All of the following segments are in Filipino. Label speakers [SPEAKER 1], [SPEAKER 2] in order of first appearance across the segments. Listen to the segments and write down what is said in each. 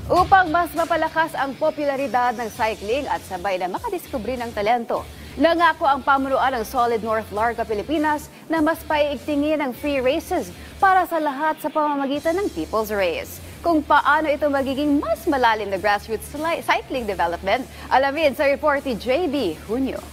[SPEAKER 1] Upang mas mapalakas ang popularidad ng cycling at sabay na makadiskubre ng talento, nangako ang pamunuan ng Solid North Larga Pilipinas na mas paiigtingin ang free races para sa lahat sa pamamagitan ng People's Race. Kung paano ito magiging mas malalim na grassroots cycling development, alamin sa report ni JB Junio.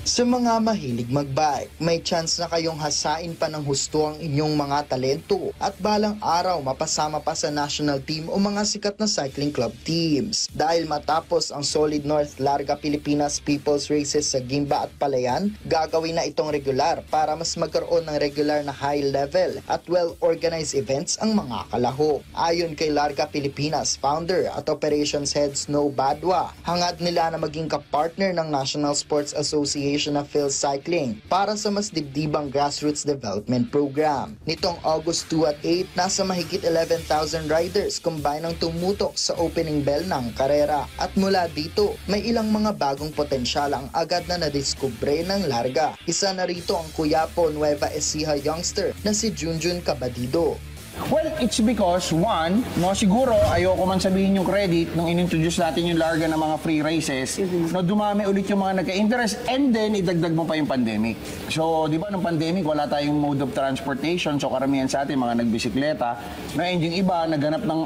[SPEAKER 2] Sa mga mahilig magbike, may chance na kayong hasain pa ng husto ang inyong mga talento at balang araw mapasama pa sa national team o mga sikat na cycling club teams. Dahil matapos ang Solid North Larga Pilipinas People's Races sa Gimba at Palayan, gagawin na itong regular para mas magkaroon ng regular na high level at well-organized events ang mga kalahok. Ayon kay Larga Pilipinas founder at operations head Snow Badwa, hangad nila na maging kapartner ng National Sports Association na Phil Cycling para sa mas dibdibang grassroots development program. Nitong August 2 at 8, nasa mahigit 11,000 riders combine ang tumutok sa opening bell ng karera. At mula dito, may ilang mga bagong potensyal ang agad na nadiskubre ng Larga. Isa na rito ang Cuyapo Nueva Ecija youngster na si Junjun Cabadido.
[SPEAKER 3] Well, it's because, one, no, siguro ayoko man sabihin yung credit nung inintroduce natin yung Larga ng mga free races, no, dumami ulit yung mga nagka-interest and then idagdag mo pa yung pandemic. So, di ba, nung pandemic, wala tayong mode of transportation, so karamihan sa atin, mga nagbisikleta, no, and yung iba, naghanap ng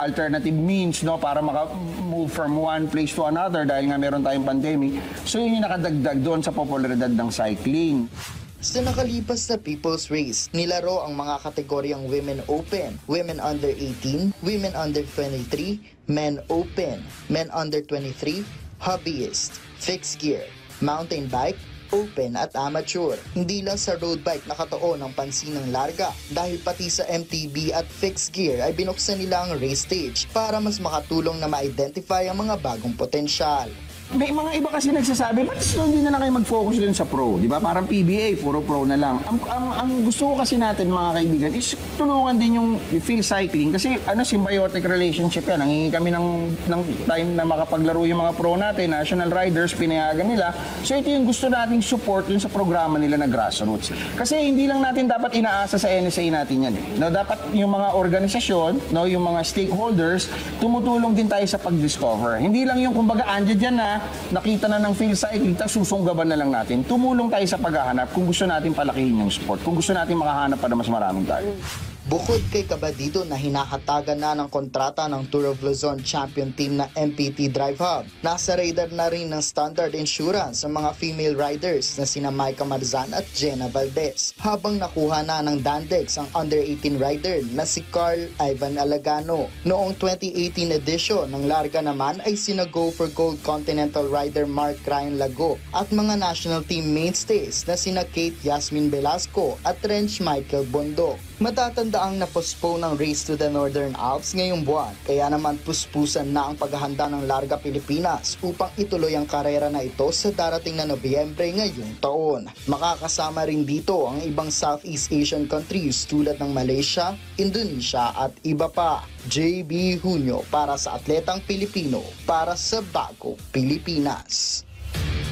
[SPEAKER 3] alternative means, no, para maka-move from one place to another dahil nga meron tayong pandemic. So, yun yung nakadagdag doon sa popularidad ng cycling.
[SPEAKER 2] Sa nakalipas na People's Race, nilaro ang mga kategoryang Women Open, Women Under 18, Women Under 23, Men Open, Men Under 23, Hobbyist, Fixed Gear, Mountain Bike, Open at Amateur. Hindi lang sa road bike nakatuon ang pansin ng Larga dahil pati sa MTB at Fixed Gear ay binuksan nila ang race stage para mas makatulong na ma-identify ang mga bagong potensyal.
[SPEAKER 3] May mga iba kasi nagsasabi, ba't hindi na lang kayo mag-focus din sa pro? Di ba? Parang PBA, puro pro na lang. Ang gusto ko kasi natin, mga kaibigan, is tulungan din yung Phil Cycling kasi symbiotic relationship yan. Nangingi kami ng time na makapaglaro yung mga pro natin, national riders, pinayagan nila. So ito yung gusto nating support dun sa programa nila na grassroots. Kasi hindi lang natin dapat inaasa sa NSA natin yan. No, dapat yung mga organisasyon, no, yung mga stakeholders, tumutulong din tayo sa pag-discover. Hindi lang yung kumbaga andyan dyan na nakita na ng Phil Cycling, susunggaban na lang natin. Tumulong tayo sa paghahanap kung gusto natin palakihin yung sport, kung gusto natin makahanap pa na mas maraming tayo.
[SPEAKER 2] Bukod kay Cabadido na hinahatagan na ng kontrata ng Tour of Luzon champion team na MPT Drive Hub, nasa radar na rin ng Standard Insurance ang mga female riders na sina Maika Marzan at Jenna Valdez. Habang nakuha na ng Dandex ang under-18 rider na si Carl Ivan Alagano. Noong 2018 edition ng Larga naman ay sina Go for Gold Continental rider Mark Ryan Lago at mga national team mainstays na sina Kate Yasmin Velasco at Rench Michael Bondo. Matatanda ang na-postpone ng Race to the Northern Alps ngayong buwan, kaya naman puspusan na ang paghahanda ng Larga Pilipinas upang ituloy ang karera na ito sa darating na Nobyembre ngayong taon. Makakasama rin dito ang ibang Southeast Asian countries tulad ng Malaysia, Indonesia at iba pa. JB Junio para sa Atletang Pilipino, para sa Bagong Pilipinas.